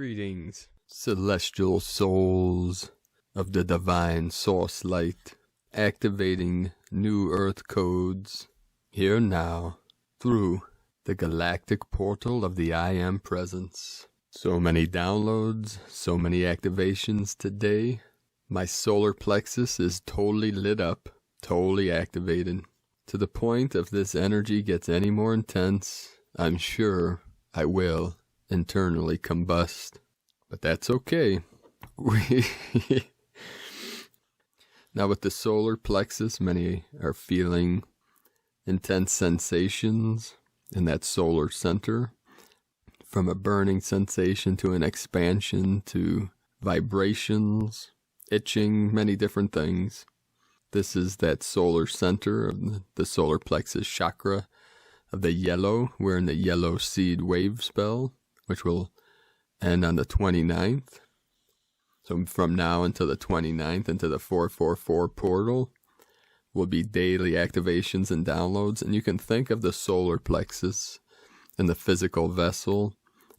Greetings, celestial souls of the divine source light, activating new earth codes, here now, through the galactic portal of the I Am Presence. So many downloads, so many activations today. My solar plexus is totally lit up, totally activated. To the point if this energy gets any more intense, I'm sure I will internally combust. But that's okay. Now with the solar plexus, many are feeling intense sensations in that solar center. From a burning sensation to an expansion to vibrations, itching, many different things. This is that solar center of the solar plexus chakra of the yellow. We're in the yellow seed wave spell, which will end on the 29th. So from now until the 29th, into the 444 portal, will be daily activations and downloads. And you can think of the solar plexus and the physical vessel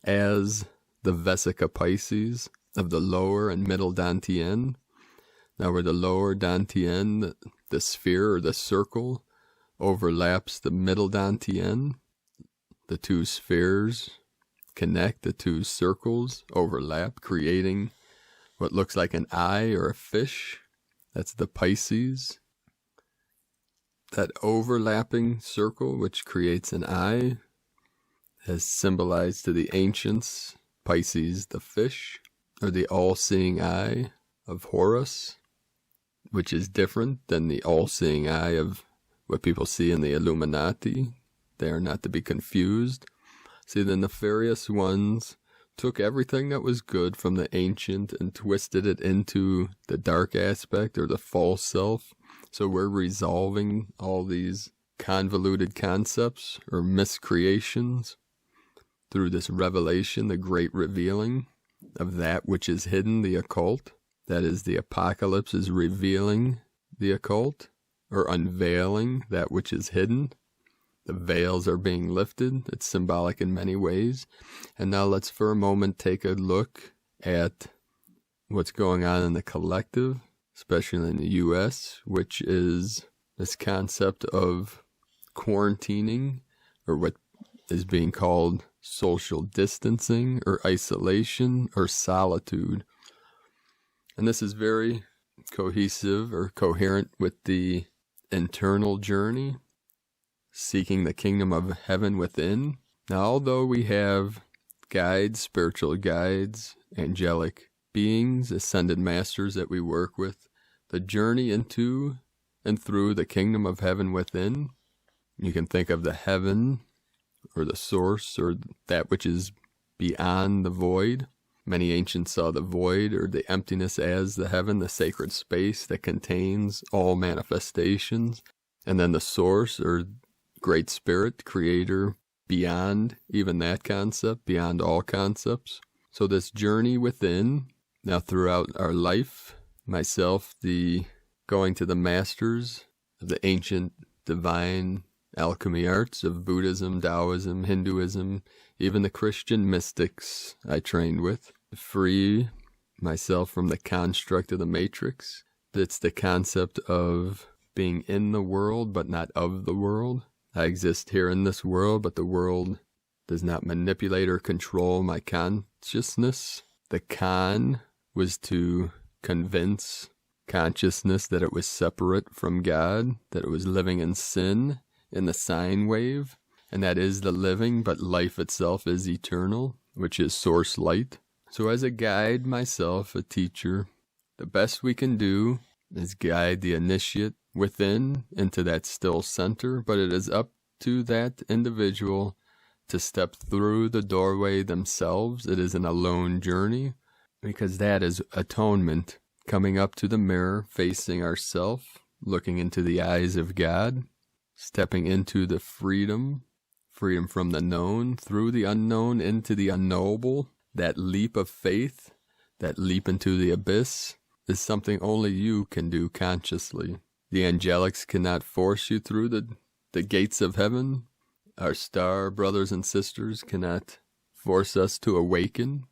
as the Vesica Pisces of the lower and middle Dantian. Now where the lower Dantian, the sphere or the circle, overlaps the middle Dantian, the two spheres connect, the two circles overlap, creating what looks like an eye or a fish. That's the Pisces. That overlapping circle, which creates an eye, has symbolized to the ancients Pisces, the fish, or the all-seeing eye of Horus, which is different than the all-seeing eye of what people see in the Illuminati. They are not to be confused. See, the nefarious ones took everything that was good from the ancient and twisted it into the dark aspect or the false self. So we're resolving all these convoluted concepts or miscreations through this revelation, the great revealing of that which is hidden, the occult. That is, the apocalypse is revealing the occult or unveiling that which is hidden. The veils are being lifted. It's symbolic in many ways. And now let's for a moment take a look at what's going on in the collective, especially in the U.S., which is this concept of quarantining, or what is being called social distancing or isolation or solitude. And this is very cohesive or coherent with the internal journey, seeking the kingdom of heaven within. Now, although we have guides, spiritual guides, angelic beings, ascended masters that we work with, the journey into and through the kingdom of heaven within, you can think of the heaven or the source or that which is beyond the void. Many ancients saw the void or the emptiness as the heaven, the sacred space that contains all manifestations. And then the source or Great Spirit, Creator, beyond even that concept, beyond all concepts. So this journey within, now throughout our life, myself, the going to the masters of the ancient divine alchemy arts of Buddhism, Taoism, Hinduism, even the Christian mystics I trained with, to free myself from the construct of the matrix. It's the concept of being in the world but not of the world. I exist here in this world, but the world does not manipulate or control my consciousness. The con was to convince consciousness that it was separate from God, that it was living in sin, in the sine wave, and that is the living, but life itself is eternal, which is source light. So as a guide myself, a teacher, the best we can do is guide the initiate within into that still center, but it is up to that individual to step through the doorway themselves. It is an alone journey, because that is atonement, coming up to the mirror, facing ourself, looking into the eyes of God, stepping into the freedom from the known, through the unknown into the unknowable. That leap of faith, that leap into the abyss, is something only you can do consciously. The angelics cannot force you through the gates of heaven. Our star brothers and sisters cannot force us to awaken.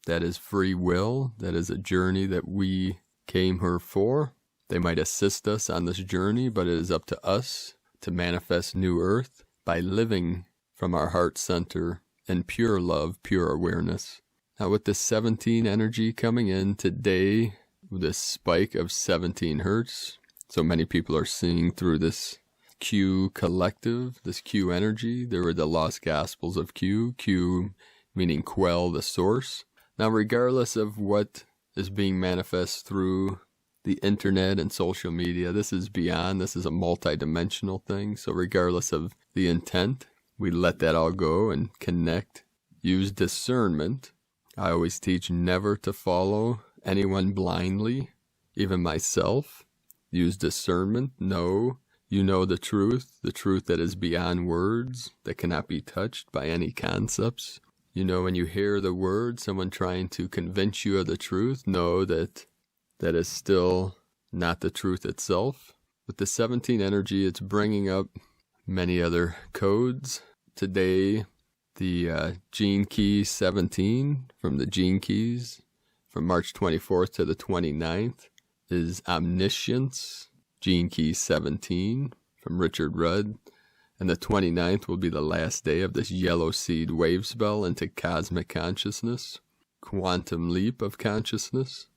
That is free will. That is a journey that we came here for. They might assist us on this journey, but it is up to us to manifest new earth by living from our heart center in pure love, pure awareness. Now with this 17 energy coming in today, with this spike of 17 hertz, so many people are seeing through this Q collective, this Q energy. There were the lost gospels of Q, Q meaning quell the source. Now regardless of what is being manifest through the internet and social media, this is beyond, this is a multi-dimensional thing. So regardless of the intent, we let that all go and connect. Use discernment. I always teach never to follow anyone blindly, even myself. Use discernment. Know you know the truth that is beyond words, that cannot be touched by any concepts. You know, when you hear the word, someone trying to convince you of the truth, know that that is still not the truth itself. With the 17 energy, it's bringing up many other codes. Today, the Gene Key 17 from the Gene Keys from March 24th to the 29th is Omniscience, Gene Key 17 from Richard Rudd. And the 29th will be the last day of this yellow seed wave spell into cosmic consciousness, quantum leap of consciousness.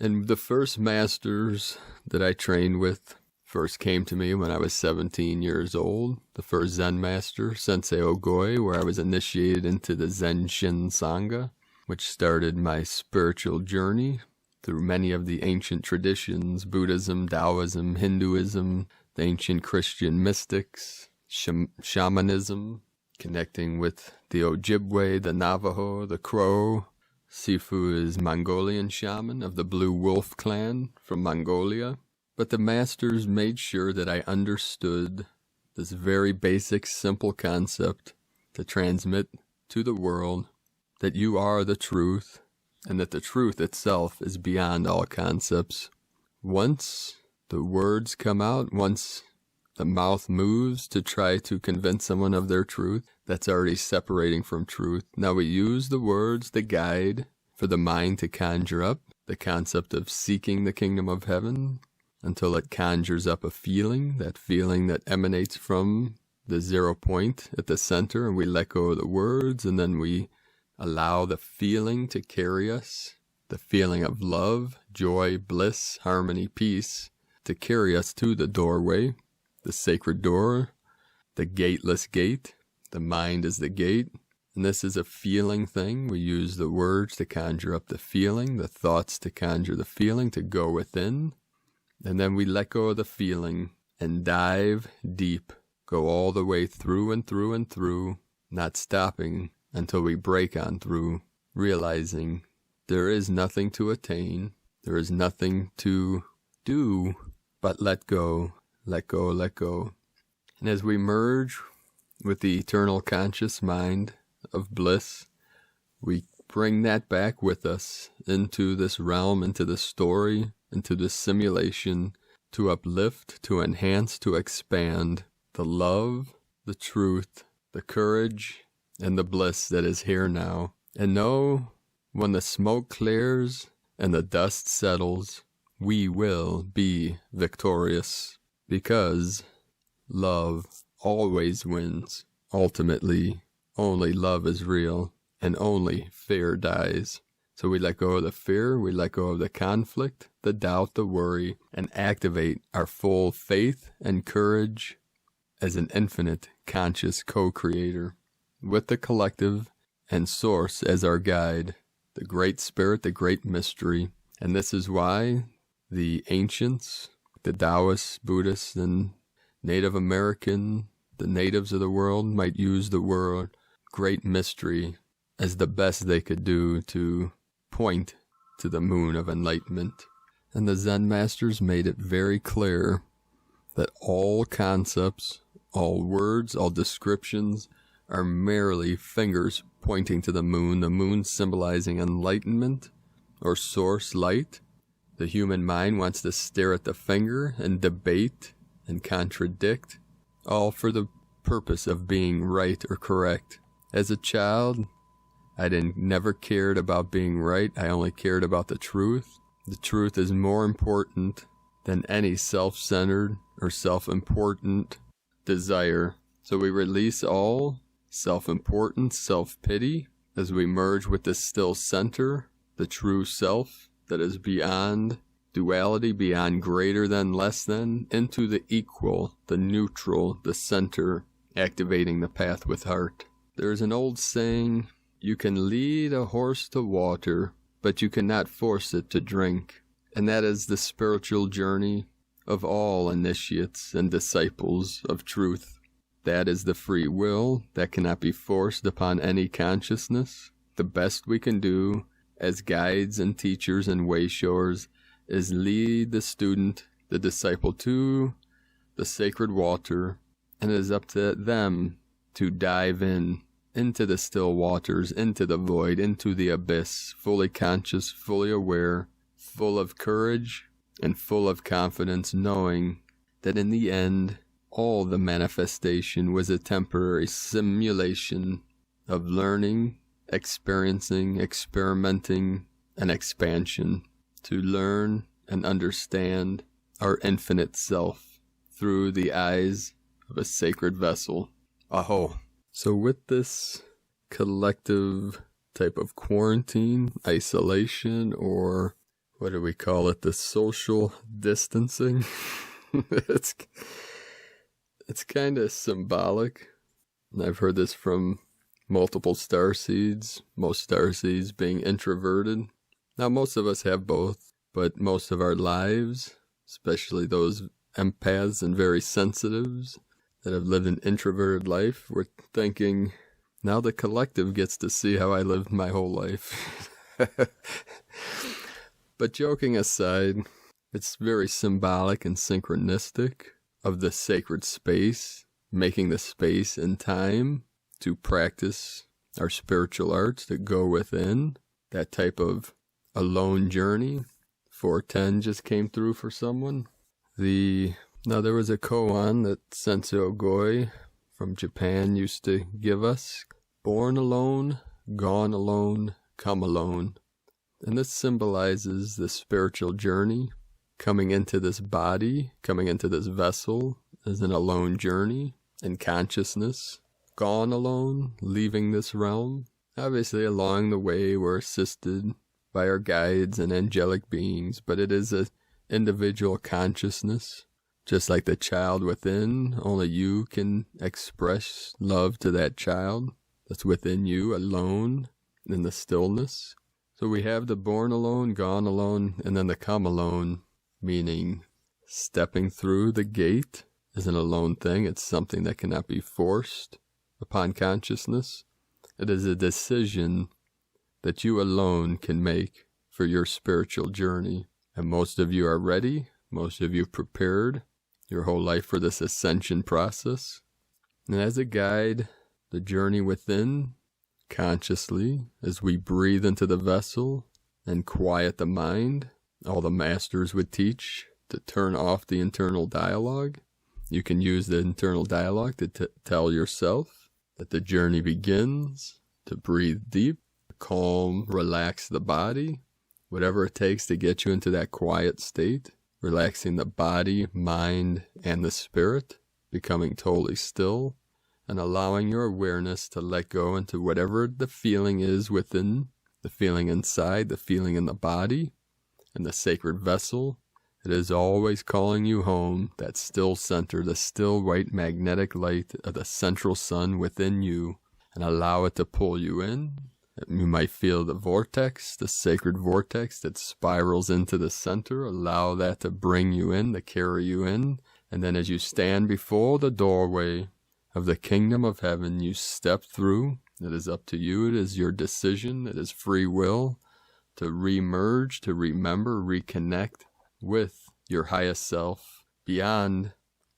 And the first masters that I trained with first came to me when I was 17 years old. The first Zen master, Sensei Ogoi, where I was initiated into the Zen Shin Sangha, which started my spiritual journey through many of the ancient traditions, Buddhism, Taoism, Hinduism, the ancient Christian mystics, shamanism, connecting with the Ojibwe, the Navajo, the Crow. Sifu is Mongolian shaman of the Blue Wolf clan from Mongolia. But the masters made sure that I understood this very basic, simple concept to transmit to the world that you are the truth, and that the truth itself is beyond all concepts. Once the words come out, once the mouth moves to try to convince someone of their truth, that's already separating from truth. Now we use the words, the guide, for the mind to conjure up the concept of seeking the kingdom of heaven, until it conjures up a feeling that emanates from the 0 point at the center, and we let go of the words, and then we allow the feeling to carry us, the feeling of love, joy, bliss, harmony, peace, to carry us to the doorway, the sacred door, the gateless gate. The mind is the gate, and this is a feeling thing. We use the words to conjure up the feeling, the thoughts to conjure the feeling, to go within. And then we let go of the feeling and dive deep, go all the way through and through and through, not stopping until we break on through, realizing there is nothing to attain, there is nothing to do, but let go, let go, let go. And as we merge with the eternal conscious mind of bliss, we bring that back with us into this realm, into the story, into this simulation, to uplift, to enhance, to expand the love, the truth, the courage, and the bliss that is here now. And know, when the smoke clears and the dust settles, we will be victorious, because love always wins. Ultimately, only love is real, and only fear dies. So we let go of the fear, we let go of the conflict, the doubt, the worry, and activate our full faith and courage as an infinite conscious co-creator, with the collective and source as our guide, the great spirit, the great mystery. And this is why the ancients, the Taoists, Buddhists, and Native American, the natives of the world might use the word great mystery as the best they could do to point to the moon of enlightenment. And the Zen masters made it very clear that all concepts, all words, all descriptions are merely fingers pointing to the moon symbolizing enlightenment or source light. The human mind wants to stare at the finger and debate and contradict, all for the purpose of being right or correct. As a child, I never cared about being right. I only cared about the truth. The truth is more important than any self-centered or self-important desire. So we release all self-importance, self-pity, as we merge with the still center, the true self that is beyond duality, beyond greater than, less than, into the equal, the neutral, the center, activating the path with heart. There's an old saying, you can lead a horse to water, but you cannot force it to drink. And that is the spiritual journey of all initiates and disciples of truth. That is the free will that cannot be forced upon any consciousness. The best we can do as guides and teachers and wayshowers is lead the student, the disciple, to the sacred water, and it is up to them to dive into the still waters, into the void, into the abyss, fully conscious, fully aware, full of courage and full of confidence, knowing that in the end, all the manifestation was a temporary simulation of learning, experiencing, experimenting, and expansion, to learn and understand our infinite self through the eyes of a sacred vessel. Aho. So with this collective type of quarantine, isolation, or what do we call it, the social distancing, it's kind of symbolic. And I've heard this from multiple starseeds, most starseeds being introverted. Now, most of us have both, but most of our lives, especially those empaths and very sensitives that have lived an introverted life, we're thinking, now the collective gets to see how I lived my whole life. But joking aside, it's very symbolic and synchronistic of the sacred space, making the space and time to practice our spiritual arts, to go within, that type of alone journey. 410 just came through for someone. Now there was a koan that Sensei Ogoi from Japan used to give us. Born alone, gone alone, come alone. And this symbolizes the spiritual journey, coming into this body, coming into this vessel as an alone journey in consciousness. Gone alone, leaving this realm. Obviously along the way we're assisted by our guides and angelic beings, but it is an individual consciousness. Just like the child within, only you can express love to that child that's within you alone in the stillness. So we have the born alone, gone alone, and then the come alone, meaning stepping through the gate is an alone thing. It's something that cannot be forced upon consciousness. It is a decision that you alone can make for your spiritual journey. And most of you are ready. Most of you prepared your whole life for this ascension process. And as a guide, the journey within, consciously, as we breathe into the vessel and quiet the mind, all the masters would teach to turn off the internal dialogue. You can use the internal dialogue to tell yourself that the journey begins, to breathe deep, calm, relax the body, whatever it takes to get you into that quiet state, relaxing the body, mind, and the spirit, becoming totally still, and allowing your awareness to let go into whatever the feeling is within, the feeling inside, the feeling in the body, and the sacred vessel. It is always calling you home, that still center, the still white magnetic light of the central sun within you, and allow it to pull you in. You might feel the vortex, the sacred vortex that spirals into the center. Allow that to bring you in, to carry you in. And then as you stand before the doorway of the kingdom of heaven, you step through. It is up to you. It is your decision. It is free will to re-merge, to remember, reconnect with your highest self, beyond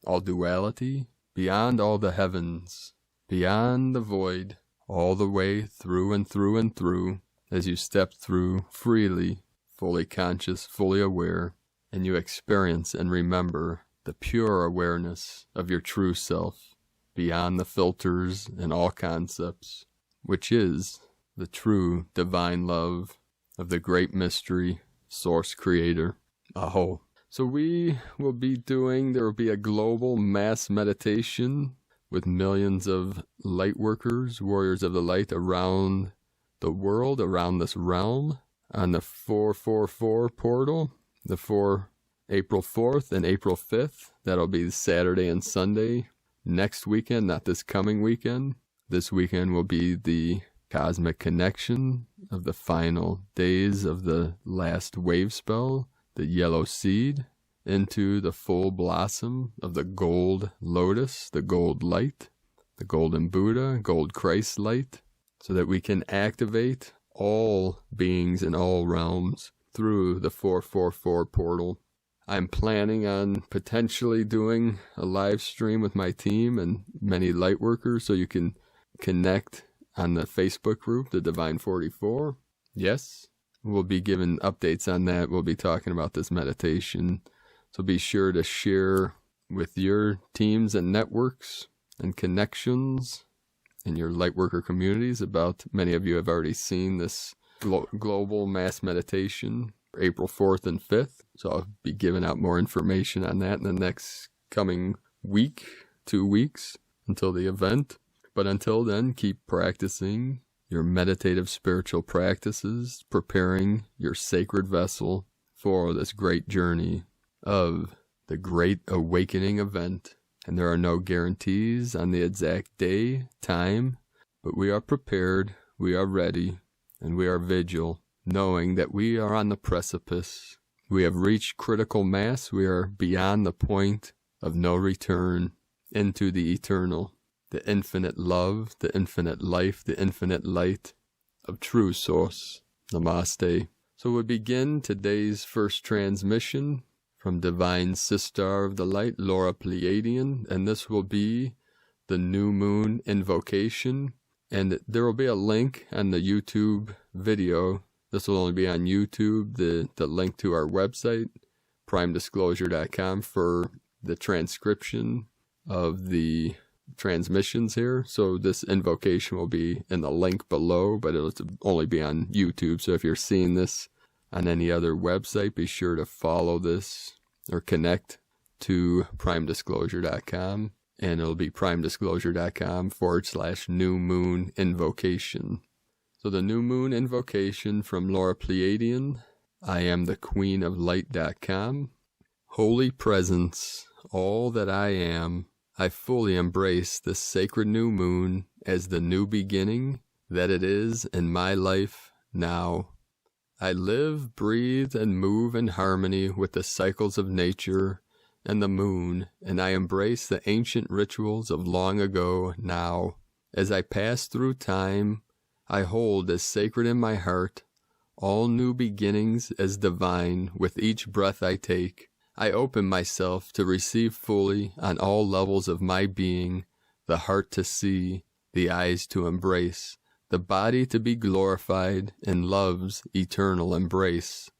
all duality, beyond all the heavens, beyond the void, all the way through and through and through, as you step through freely, fully conscious, fully aware, and you experience and remember the pure awareness of your true self, beyond the filters and all concepts, which is the true divine love of the great mystery, source creator, Aho. So there will be a global mass meditation with millions of Lightworkers, warriors of the light around the world, around this realm, on the 444 portal, April 4th and April 5th. That'll be Saturday and Sunday. Next weekend, not this coming weekend. This weekend will be the cosmic connection of the final days of the last wave spell, the yellow seed, into the full blossom of the gold lotus, the gold light, the golden Buddha, gold Christ light, so that we can activate all beings in all realms through the 444 portal. I'm planning on potentially doing a live stream with my team and many Lightworkers, so you can connect on the Facebook group, the Divine 44. Yes, we'll be giving updates on that. We'll be talking about this meditation. So be sure to share with your teams and networks and connections in your Lightworker communities about, many of you have already seen this global mass meditation, April 4th and 5th. So I'll be giving out more information on that in the next coming week, 2 weeks until the event. But until then, keep practicing your meditative spiritual practices, preparing your sacred vessel for this great journey of the Great Awakening event. And there are no guarantees on the exact day, time, but we are prepared, we are ready, and we are vigilant, knowing that we are on the precipice. We have reached critical mass. We are beyond the point of no return into the eternal, the infinite love, the infinite life, the infinite light of true source. Namaste. So we begin today's first transmission from Divine Sister of the Light, Laura Pleiadian, and this will be the New Moon Invocation. And there will be a link on the YouTube video. This will only be on YouTube, the link to our website, primedisclosure.com, for the transcription of the transmissions here. So this invocation will be in the link below, but it'll only be on YouTube. So if you're seeing this on any other website, be sure to follow this or connect to primedisclosure.com, and it'll be primedisclosure.com/New Moon Invocation. So the New Moon Invocation from Laura Pleiadian. I am the Queen of Light.com. Holy Presence, all that I am, I fully embrace this sacred new moon as the new beginning that it is in my life now. I live, breathe, and move in harmony with the cycles of nature and the moon, and I embrace the ancient rituals of long ago now. As I pass through time, I hold as sacred in my heart all new beginnings as divine with each breath I take. I open myself to receive fully on all levels of my being, the heart to see, the eyes to embrace, the body to be glorified in love's eternal embrace.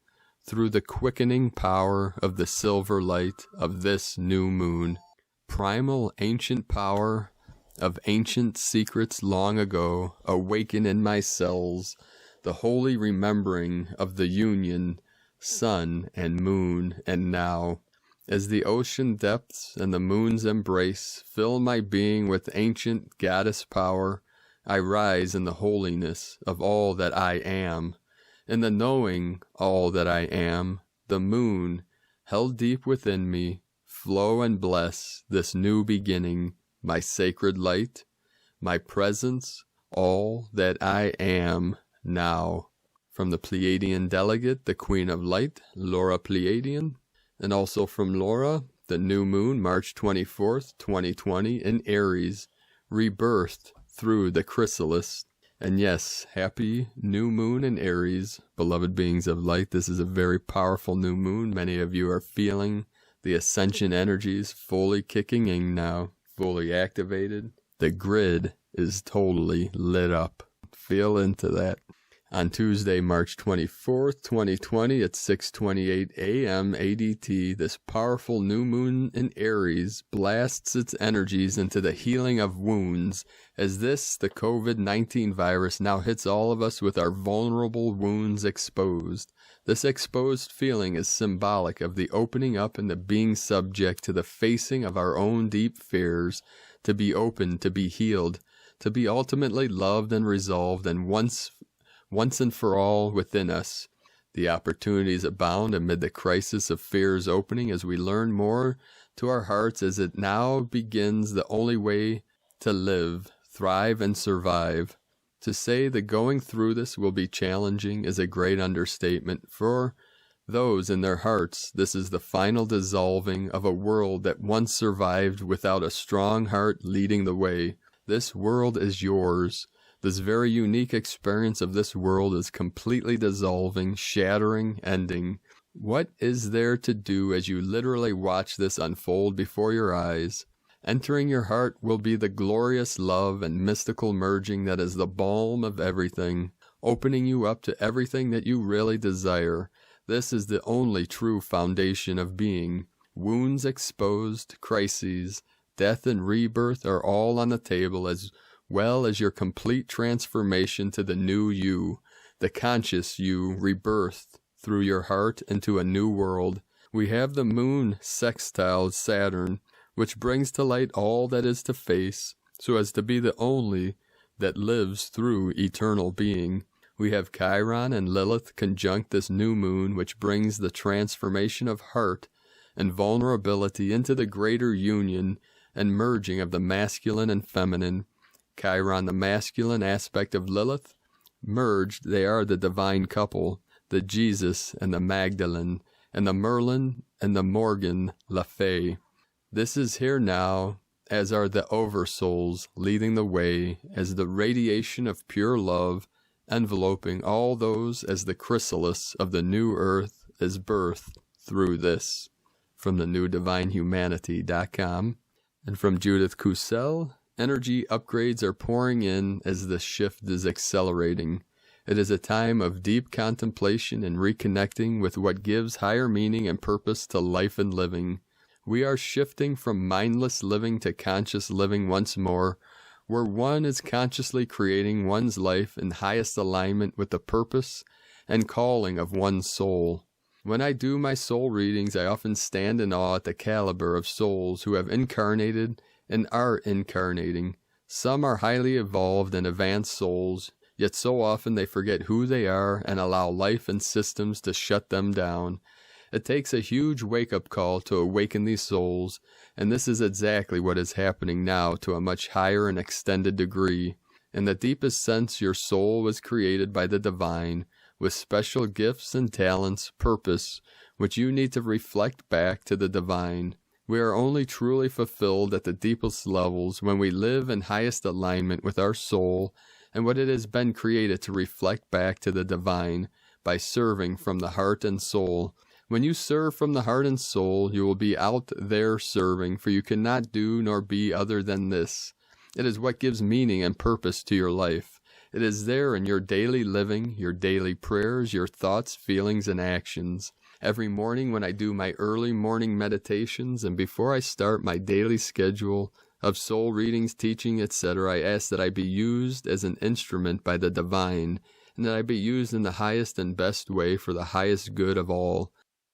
Through the quickening power of the silver light of this new moon, primal ancient power of ancient secrets long ago, awaken in my cells the holy remembering of the union, sun and moon, and now, as the ocean depths and the moon's embrace fill my being with ancient goddess power, I rise in the holiness of all that I am, in the knowing all that I am, the moon, held deep within me, flow and bless this new beginning, my sacred light, my presence, all that I am now. From the Pleiadian delegate, the Queen of Light, Laura Pleiadian, and also from Laura, the new moon, March 24th, 2020, in Aries, rebirthed through the Chrysalis. And yes, happy new moon in Aries, beloved beings of light. This is a very powerful new moon. Many of you are feeling the Ascension energies fully kicking in now, fully activated. The grid is totally lit up. Feel into that. On Tuesday, March 24th, 2020 at 6:28 a.m. ADT, this powerful new moon in Aries blasts its energies into the healing of wounds, as this, the COVID-19 virus, now hits all of us with our vulnerable wounds exposed. This exposed feeling is symbolic of the opening up and the being subject to the facing of our own deep fears, to be open, to be healed, to be ultimately loved and resolved, and once and for all within us. The opportunities abound amid the crisis of fears opening as we learn more to our hearts, as it now begins the only way to live, thrive, and survive. To say that going through this will be challenging is a great understatement. For those in their hearts, this is the final dissolving of a world that once survived without a strong heart leading the way. This world is yours. This very unique experience of this world is completely dissolving, shattering, ending. What is there to do as you literally watch this unfold before your eyes? Entering your heart will be the glorious love and mystical merging that is the balm of everything, opening you up to everything that you really desire. This is the only true foundation of being. Wounds exposed, crises, death and rebirth are all on the table, as well as your complete transformation to the new you, the conscious you rebirthed through your heart into a new world. We have the moon sextile Saturn, which brings to light all that is to face, so as to be the only that lives through eternal being. We have Chiron and Lilith conjunct this new moon, which brings the transformation of heart and vulnerability into the greater union and merging of the masculine and feminine. Chiron, the masculine aspect of Lilith, merged, they are the divine couple, the Jesus and the Magdalene, and the Merlin and the Morgan Le Fay. This is here now, as are the oversouls leading the way, as the radiation of pure love, enveloping all those as the chrysalis of the new earth is birthed through this. From the newdivinehumanity.com. And from Judith Kusel, energy upgrades are pouring in as the shift is accelerating. It is a time of deep contemplation and reconnecting with what gives higher meaning and purpose to life and living. We are shifting from mindless living to conscious living once more, where one is consciously creating one's life in highest alignment with the purpose and calling of one's soul. When I do my soul readings, I often stand in awe at the caliber of souls who have incarnated and are incarnating. Some are highly evolved and advanced souls, yet so often they forget who they are and allow life and systems to shut them down. It takes a huge wake-up call to awaken these souls, and this is exactly what is happening now to a much higher and extended degree. In the deepest sense, your soul was created by the divine, with special gifts and talents, purpose, which you need to reflect back to the divine. We are only truly fulfilled at the deepest levels when we live in highest alignment with our soul and what it has been created to reflect back to the divine by serving from the heart and soul. When you serve from the heart and soul, you will be out there serving, for you cannot do nor be other than this. It is what gives meaning and purpose to your life. It is there in your daily living, your daily prayers, your thoughts, feelings, and actions. Every morning when I do my early morning meditations and before I start my daily schedule of soul readings, teaching, etc., I ask that I be used as an instrument by the divine, and that I be used in the highest and best way for the highest good of all.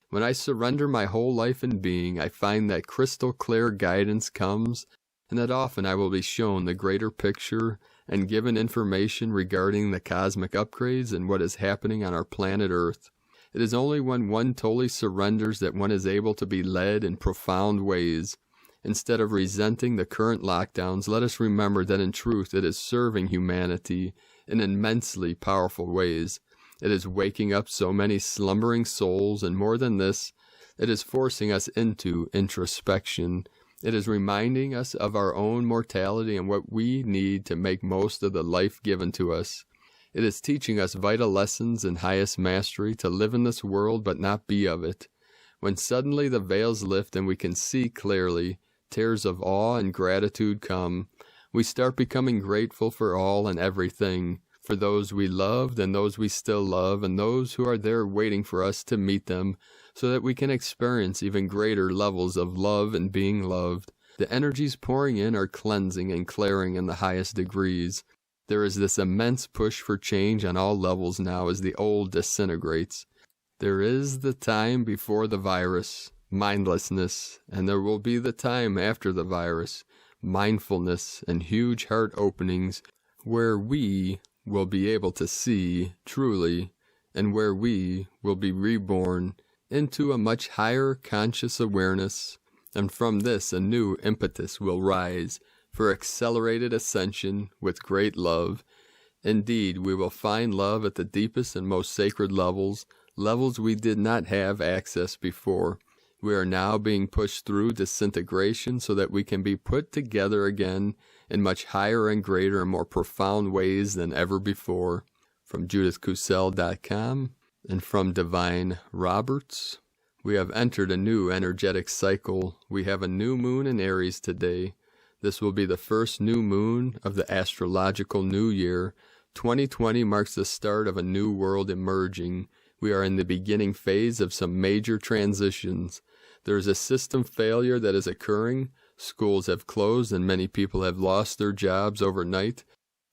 When I surrender my whole life and being, I find that crystal clear guidance comes, and that often I will be shown the greater picture and given information regarding the cosmic upgrades and what is happening on our planet Earth. It is only when one totally surrenders that one is able to be led in profound ways. Instead of resenting the current lockdowns, let us remember that in truth it is serving humanity in immensely powerful ways. It is waking up so many slumbering souls, and more than this, it is forcing us into introspection. It is reminding us of our own mortality and what we need to make most of the life given to us. It is teaching us vital lessons in highest mastery to live in this world but not be of it. When suddenly the veils lift and we can see clearly, tears of awe and gratitude come. We start becoming grateful for all and everything, for those we loved and those we still love and those who are there waiting for us to meet them so that we can experience even greater levels of love and being loved. The energies pouring in are cleansing and clearing in the highest degrees. There is this immense push for change on all levels now as the old disintegrates. There is the time before the virus, mindlessness, and there will be the time after the virus, mindfulness and huge heart openings, where we will be able to see truly, and where we will be reborn into a much higher conscious awareness, and from this a new impetus will rise for accelerated ascension with great love. Indeed, we will find love at the deepest and most sacred levels we did not have access before. We are now being pushed through disintegration so that we can be put together again in much higher and greater and more profound ways than ever before. From JudithCusel.com and from Divine Roberts, we have entered a new energetic cycle. We have a new moon in Aries today. This will be the first new moon of the astrological new year. 2020 marks the start of a new world emerging. We are in the beginning phase of some major transitions. There is a system failure that is occurring. Schools have closed and many people have lost their jobs overnight.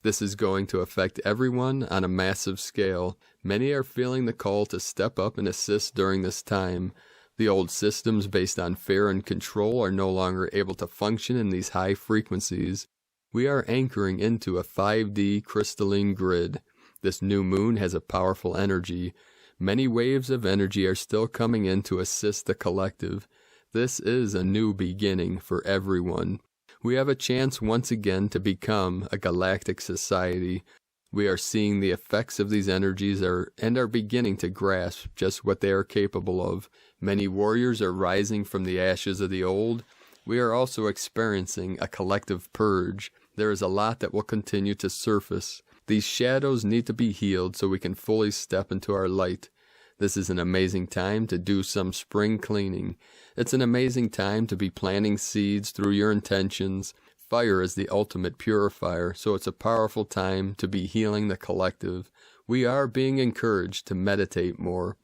This is going to affect everyone on a massive scale. Many are feeling the call to step up and assist during this time. The old systems based on fear and control are no longer able to function in these high frequencies. We are anchoring into a 5D crystalline grid. This new moon has a powerful energy. Many waves of energy are still coming in to assist the collective. This is a new beginning for everyone. We have a chance once again to become a galactic society. We are seeing the effects of these energies and are beginning to grasp just what they are capable of. Many warriors are rising from the ashes of the old. We are also experiencing a collective purge. There is a lot that will continue to surface. These shadows need to be healed so we can fully step into our light. This is an amazing time to do some spring cleaning. It's an amazing time to be planting seeds through your intentions. Fire is the ultimate purifier, so it's a powerful time to be healing the collective. We are being encouraged to meditate more.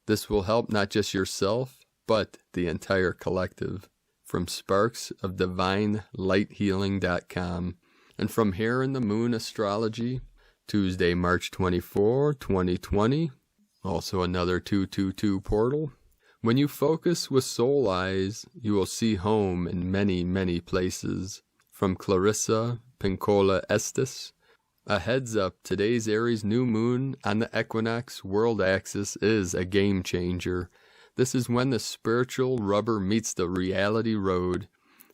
This will help not just yourself, but the entire collective. From sparksofdivinelighthealing.com. And from Here in the Moon Astrology, Tuesday, March 24, 2020. Also another 222 portal. When you focus with soul eyes, you will see home in many, many places. From Clarissa Pincola Estes. A heads up, today's Aries New Moon on the equinox world axis is a game changer. This is when the spiritual rubber meets the reality road.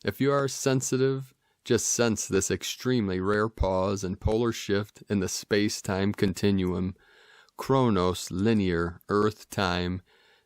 If you are sensitive, just sense this extremely rare pause and polar shift in the space-time continuum. Chronos, linear, Earth time,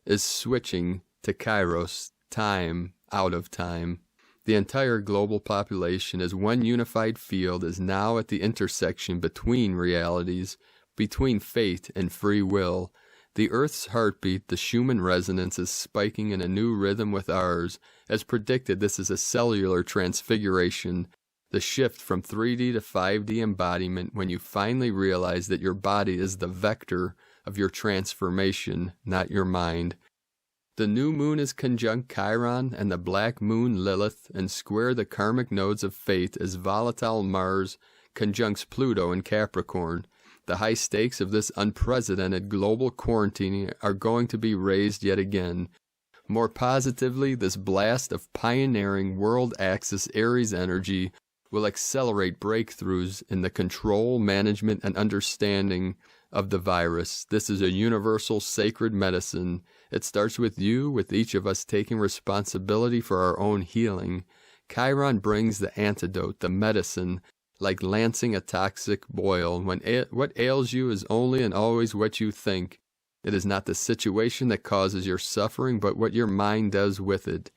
is switching to Kairos, time, out of time. The entire global population as one unified field is now at the intersection between realities, between fate and free will. The Earth's heartbeat, the Schumann resonance, is spiking in a new rhythm with ours. As predicted, this is a cellular transfiguration, the shift from 3D to 5D embodiment when you finally realize that your body is the vector of your transformation, not your mind. The new moon is conjunct Chiron and the black moon Lilith and square the karmic nodes of fate as volatile Mars conjuncts Pluto in Capricorn. The high stakes of this unprecedented global quarantining are going to be raised yet again. More positively, this blast of pioneering world axis Aries energy will accelerate breakthroughs in the control, management, and understanding of the virus. This is a universal sacred medicine. It starts with you, with each of us taking responsibility for our own healing. Chiron brings the antidote, the medicine, like lancing a toxic boil. What ails you is only and always what you think. It is not the situation that causes your suffering, but what your mind does with it.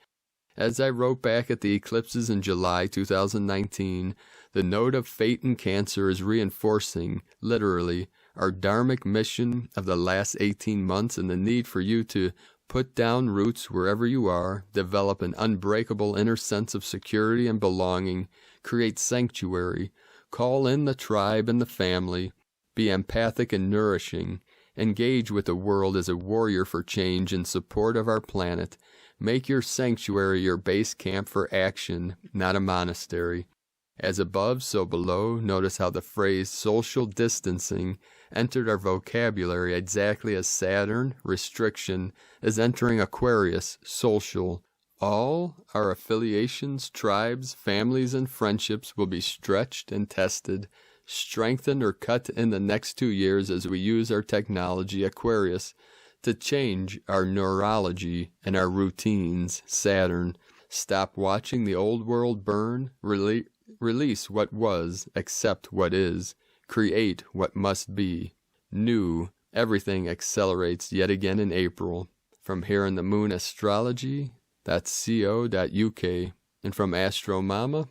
As I wrote back at the eclipses in July 2019, the node of fate in Cancer is reinforcing, literally, our dharmic mission of the last 18 months and the need for you to put down roots wherever you are, develop an unbreakable inner sense of security and belonging, create sanctuary, call in the tribe and the family, Be empathic and nourishing. Engage with the world as a warrior for change in support of our planet. Make your sanctuary your base camp for action, not a monastery. As above, so below. Notice how the phrase social distancing entered our vocabulary exactly as Saturn, restriction, is entering Aquarius, social. All our affiliations, tribes, families, and friendships will be stretched and tested, strengthened or cut in the next 2 years as we use our technology, Aquarius, to change our neurology and our routines, Saturn. Stop watching the old world burn, release what was, accept what is, create what must be. New, everything accelerates yet again in April. From here in the Moon Astrology.co.uk, and from Astro Mama,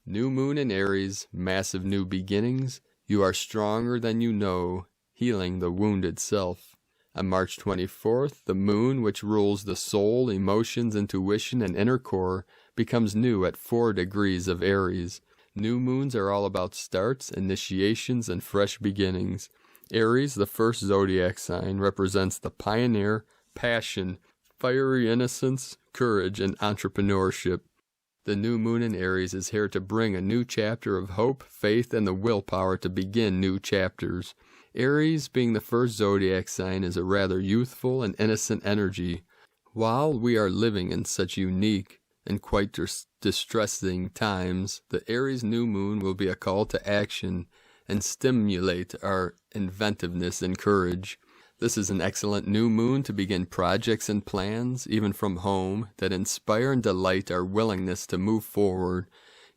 New Moon in Aries, massive new beginnings. You are stronger than you know, healing the wounded self. On March 24th, the Moon, which rules the soul, emotions, intuition, and inner core, becomes new at 4 degrees of Aries. New moons are all about starts, initiations, and fresh beginnings. Aries, the first zodiac sign, represents the pioneer, passion, fiery innocence, courage, and entrepreneurship. The new moon in Aries is here to bring a new chapter of hope, faith, and the willpower to begin new chapters. Aries, being the first zodiac sign, is a rather youthful and innocent energy. While we are living in such unique and quite distressing times, the Aries new moon will be a call to action and stimulate our inventiveness and courage. This is an excellent new moon to begin projects and plans, even from home, that inspire and delight our willingness to move forward.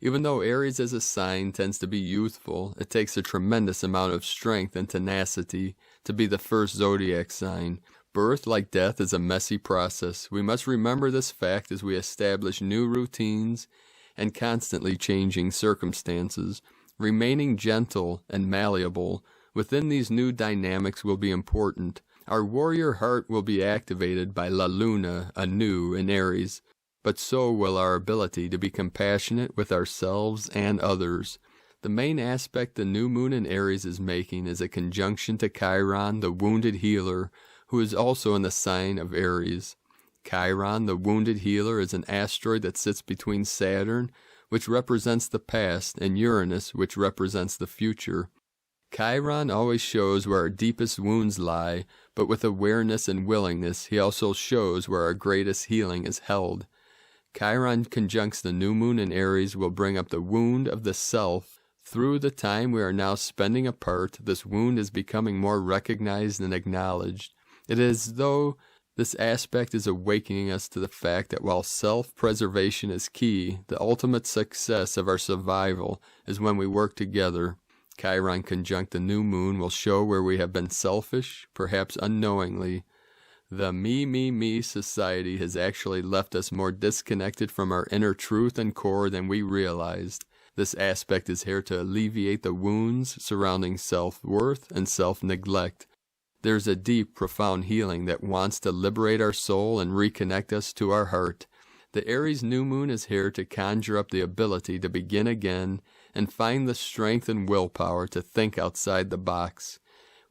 Even though Aries as a sign tends to be youthful, it takes a tremendous amount of strength and tenacity to be the first zodiac sign. Birth, like death, is a messy process. We must remember this fact as we establish new routines and constantly changing circumstances. Remaining gentle and malleable within these new dynamics will be important. Our warrior heart will be activated by La Luna, anew in Aries, but so will our ability to be compassionate with ourselves and others. The main aspect the new moon in Aries is making is a conjunction to Chiron, the wounded healer, who is also in the sign of Aries. Chiron, the wounded healer, is an asteroid that sits between Saturn, which represents the past, and Uranus, which represents the future. Chiron always shows where our deepest wounds lie, but with awareness and willingness, he also shows where our greatest healing is held. Chiron conjuncts the new moon in Aries will bring up the wound of the self. Through the time we are now spending apart, this wound is becoming more recognized and acknowledged. It is as though this aspect is awakening us to the fact that while self-preservation is key, the ultimate success of our survival is when we work together. Chiron conjunct the new moon will show where we have been selfish, perhaps unknowingly. The me society has actually left us more disconnected from our inner truth and core than we realized. This aspect is here to alleviate the wounds surrounding self-worth and self-neglect. There's a deep, profound healing that wants to liberate our soul and reconnect us to our heart. The Aries new moon is here to conjure up the ability to begin again and find the strength and willpower to think outside the box.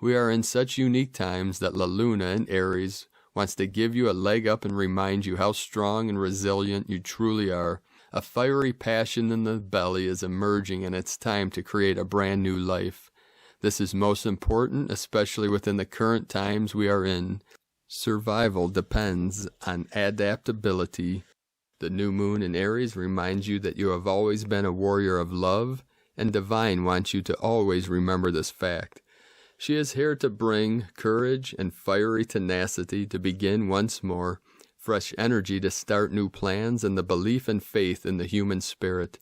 We are in such unique times that La Luna in Aries wants to give you a leg up and remind you how strong and resilient you truly are. A fiery passion in the belly is emerging, and it's time to create a brand new life. This is most important, especially within the current times we are in. Survival depends on adaptability. The new moon in Aries reminds you that you have always been a warrior of love, and Divine wants you to always remember this fact. She is here to bring courage and fiery tenacity to begin once more, fresh energy to start new plans, and the belief and faith in the human spirit.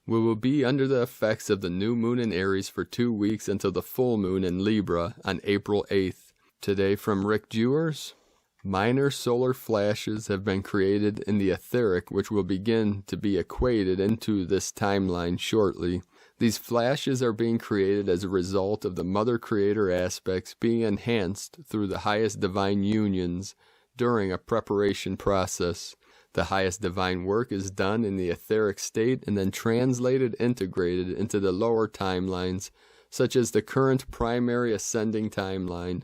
We will be under the effects of the new moon in Aries for 2 weeks until the full moon in Libra on April 8th. Today from Rick Jewers. Minor solar flashes have been created in the etheric, which will begin to be equated into this timeline shortly. These flashes are being created as a result of the Mother Creator aspects being enhanced through the highest divine unions during a preparation process. The highest divine work is done in the etheric state and then translated, integrated into the lower timelines such as the current primary ascending timeline.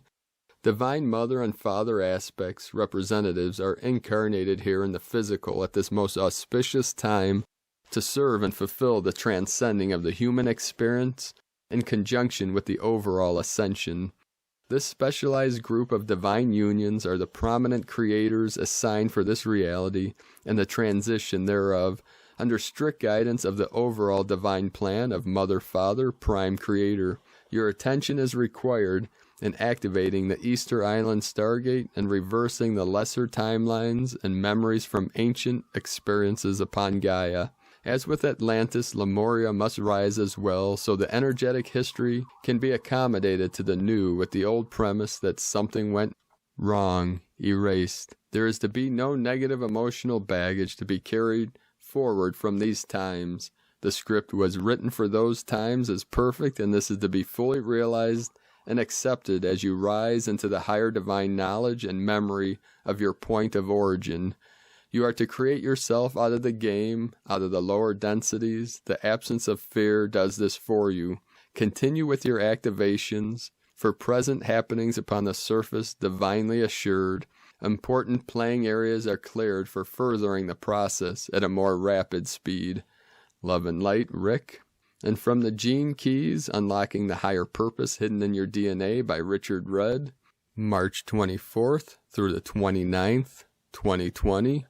Divine Mother and Father aspects, representatives, are incarnated here in the physical at this most auspicious time to serve and fulfill the transcending of the human experience in conjunction with the overall ascension. This specialized group of divine unions are the prominent creators assigned for this reality and the transition thereof, under strict guidance of the overall divine plan of Mother, Father, Prime Creator. Your attention is required in activating the Easter Island Stargate and reversing the lesser timelines and memories from ancient experiences upon Gaia. As with Atlantis, Lemuria must rise as well, so the energetic history can be accommodated to the new with the old premise that something went wrong, erased. There is to be no negative emotional baggage to be carried forward from these times. The script was written for those times as perfect, and this is to be fully realized and accepted as you rise into the higher divine knowledge and memory of your point of origin. You are to create yourself out of the game, out of the lower densities. The absence of fear does this for you. Continue with your activations, for present happenings upon the surface divinely assured. Important playing areas are cleared for furthering the process at a more rapid speed. Love and light, Rick. And from the Gene Keys, Unlocking the Higher Purpose Hidden in Your DNA by Richard Rudd, March 24th through the 29th, 2020.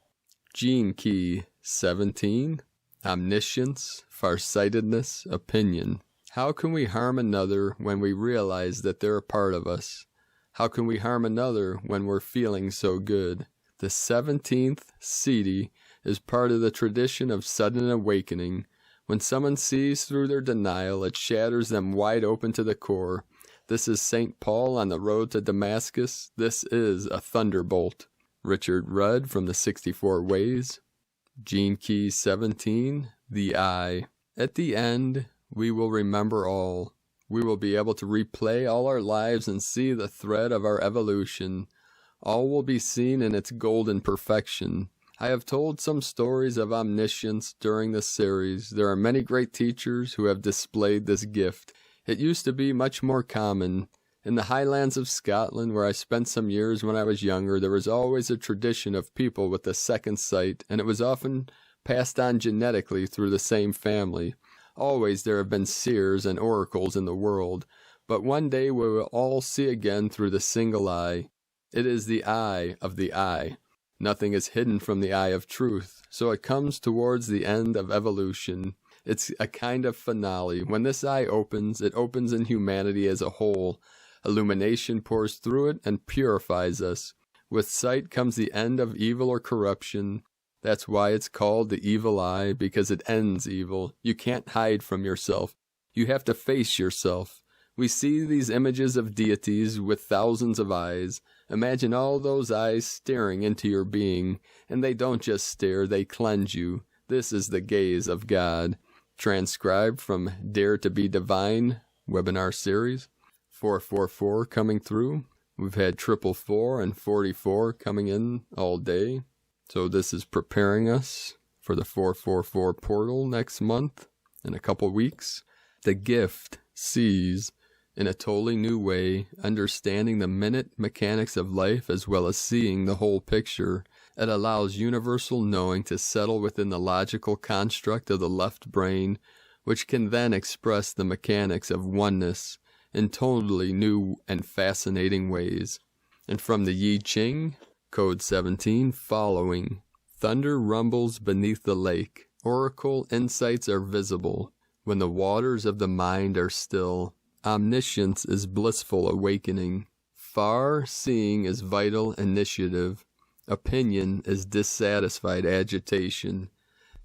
Gene Key 17, Omniscience, Farsightedness, Opinion. How can we harm another when we realize that they're a part of us? How can we harm another when we're feeling so good? The 17th Siddhi is part of the tradition of sudden awakening. When someone sees through their denial, it shatters them wide open to the core. This is St. Paul on the road to Damascus. This is a thunderbolt. Richard Rudd from the 64 Ways. Gene Key 17, The Eye. At the end, we will remember all. We will be able to replay all our lives and see the thread of our evolution. All will be seen in its golden perfection. I have told some stories of omniscience during this series. There are many great teachers who have displayed this gift. It used to be much more common. In the highlands of Scotland, where I spent some years when I was younger, there was always a tradition of people with the second sight, and it was often passed on genetically through the same family. Always there have been seers and oracles in the world, but one day we will all see again through the single eye. It is the eye of the eye. Nothing is hidden from the eye of truth, so it comes towards the end of evolution. It's a kind of finale. When this eye opens, it opens in humanity as a whole. Illumination pours through it and purifies us. With sight comes the end of evil or corruption. That's why it's called the evil eye, because it ends evil. You can't hide from yourself. You have to face yourself. We see these images of deities with thousands of eyes. Imagine all those eyes staring into your being, and they don't just stare, they cleanse you. This is the gaze of God. Transcribed from Dare to Be Divine webinar series. 444 coming through. We've had 444 and 44 coming in all day. So this is preparing us for the 444 portal next month in a couple weeks. The gift sees in a totally new way, understanding the minute mechanics of life as well as seeing the whole picture. It allows universal knowing to settle within the logical construct of the left brain, which can then express the mechanics of oneness in totally new and fascinating ways. And from the I Ching, Code 17, following. Thunder rumbles beneath the lake. Oracle insights are visible. When the waters of the mind are still, omniscience is blissful awakening. Far seeing is vital initiative. Opinion is dissatisfied agitation.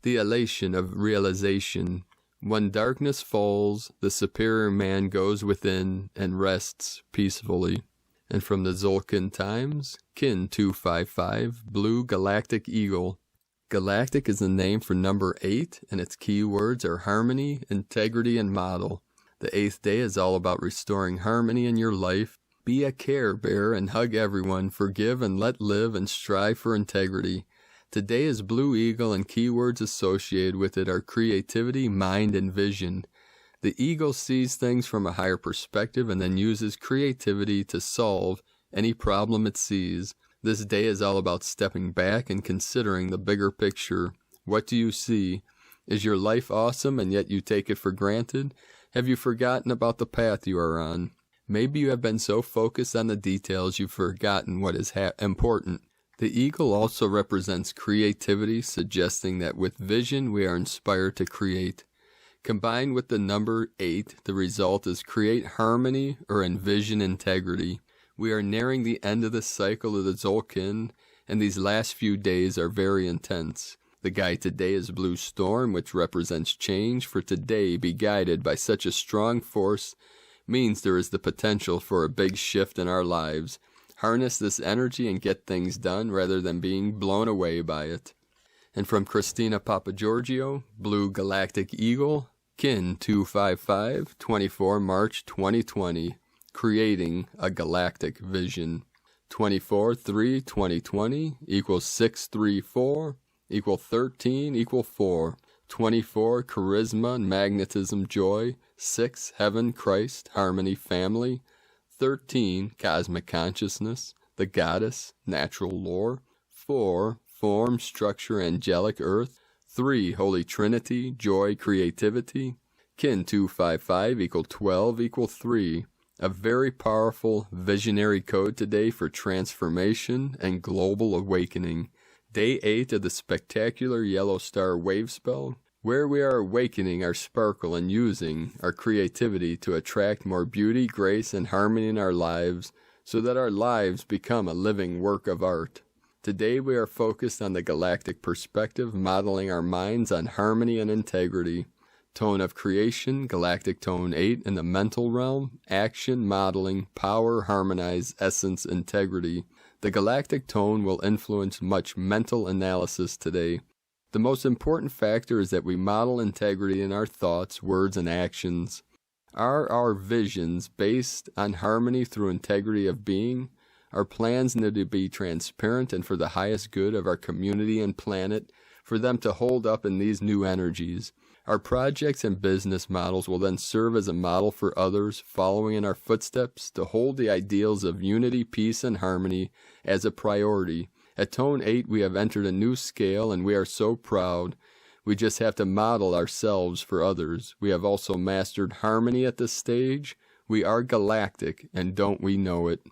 The elation of realization. When darkness falls, the superior man goes within and rests peacefully. And from the Zolkin Times, Kin 255, Blue Galactic Eagle. Galactic is the name for number 8, and its keywords are harmony, integrity, and model. The 8th day is all about restoring harmony in your life. Be a care bearer and hug everyone, forgive and let live, and strive for integrity. Today is Blue Eagle, and keywords associated with it are creativity, mind, and vision. The eagle sees things from a higher perspective and then uses creativity to solve any problem it sees. This day is all about stepping back and considering the bigger picture. What do you see? Is your life awesome and yet you take it for granted? Have you forgotten about the path you are on? Maybe you have been so focused on the details you've forgotten what is important. The eagle also represents creativity, suggesting that with vision we are inspired to create. Combined with the number 8, the result is create harmony or envision integrity. We are nearing the end of the cycle of the Tzolk'in, and these last few days are very intense. The guide today is Blue Storm, which represents change. For today, be guided by such a strong force means there is the potential for a big shift in our lives. Harness this energy and get things done rather than being blown away by it. And from Christina Papagiorgio, Blue Galactic Eagle, Kin 255, 24 March 2020, creating a galactic vision. 24/3/2020 equals 634 equal 13 equal 4. 24 charisma and magnetism joy. 6 heaven Christ harmony family. 13 cosmic consciousness the goddess natural lore. 4 form structure angelic earth. 3 Holy Trinity joy creativity. Kin 255 equal 12 equal 3. A very powerful visionary code today for transformation and global awakening. Day 8 of the spectacular Yellow Star wave spell, where we are awakening our sparkle and using our creativity to attract more beauty, grace, and harmony in our lives so that our lives become a living work of art. Today we are focused on the galactic perspective, modeling our minds on harmony and integrity. Tone of creation, galactic tone 8 in the mental realm, action, modeling, power, harmonize, essence, integrity. The galactic tone will influence much mental analysis today. The most important factor is that we model integrity in our thoughts, words, and actions. Are our visions based on harmony through integrity of being? Our plans need to be transparent and for the highest good of our community and planet, for them to hold up in these new energies. Our projects and business models will then serve as a model for others following in our footsteps to hold the ideals of unity, peace, and harmony as a priority. At Tone 8, we have entered a new scale, and we are so proud. We just have to model ourselves for others. We have also mastered harmony at this stage. We are galactic, and don't we know it?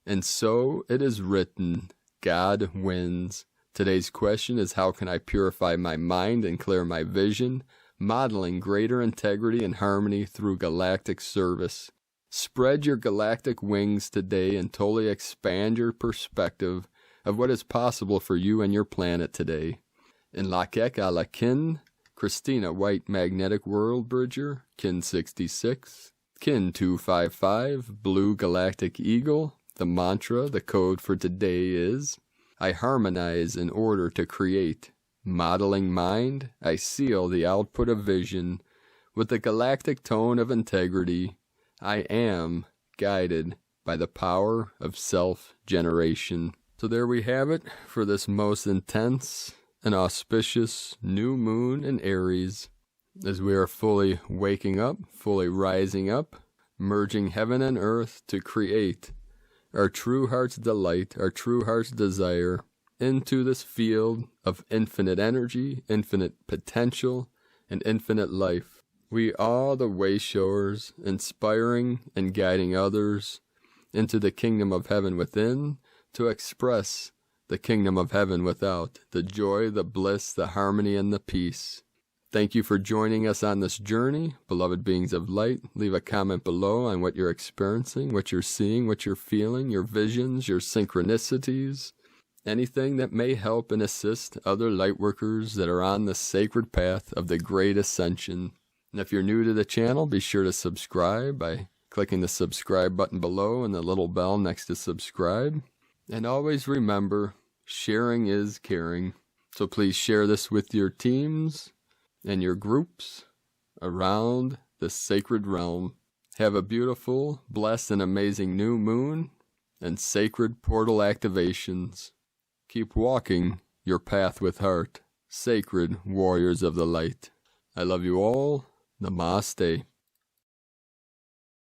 And so it is written, God wins. Today's question is, how can I purify my mind and clear my vision? Modeling greater integrity and harmony through galactic service. Spread your galactic wings today and totally expand your perspective of what is possible for you and your planet today. In Icke a la Kin, Christina White Magnetic World Bridger, Kin 66, Kin 255, Blue Galactic Eagle. The mantra, the code for today is, I harmonize in order to create. Modeling mind, I seal the output of vision with the galactic tone of integrity. I am guided by the power of self-generation. So there we have it for this most intense and auspicious new moon in Aries, as we are fully waking up, fully rising up, merging heaven and earth to create our true heart's delight, our true heart's desire, into this field of infinite energy, infinite potential, and infinite life. We are the wayshowers, inspiring and guiding others into the kingdom of heaven within to express the kingdom of heaven without, the joy, the bliss, the harmony, and the peace. Thank you for joining us on this journey, beloved beings of light. Leave a comment below on what you're experiencing, what you're seeing, what you're feeling, your visions, your synchronicities, anything that may help and assist other lightworkers that are on the sacred path of the great ascension. And if you're new to the channel, be sure to subscribe by clicking the subscribe button below and the little bell next to subscribe. And always remember, sharing is caring. So please share this with your teams and your groups around the sacred realm. Have a beautiful, blessed, and amazing new moon and sacred portal activations. Keep walking your path with heart, sacred warriors of the light. I love you all. Namaste.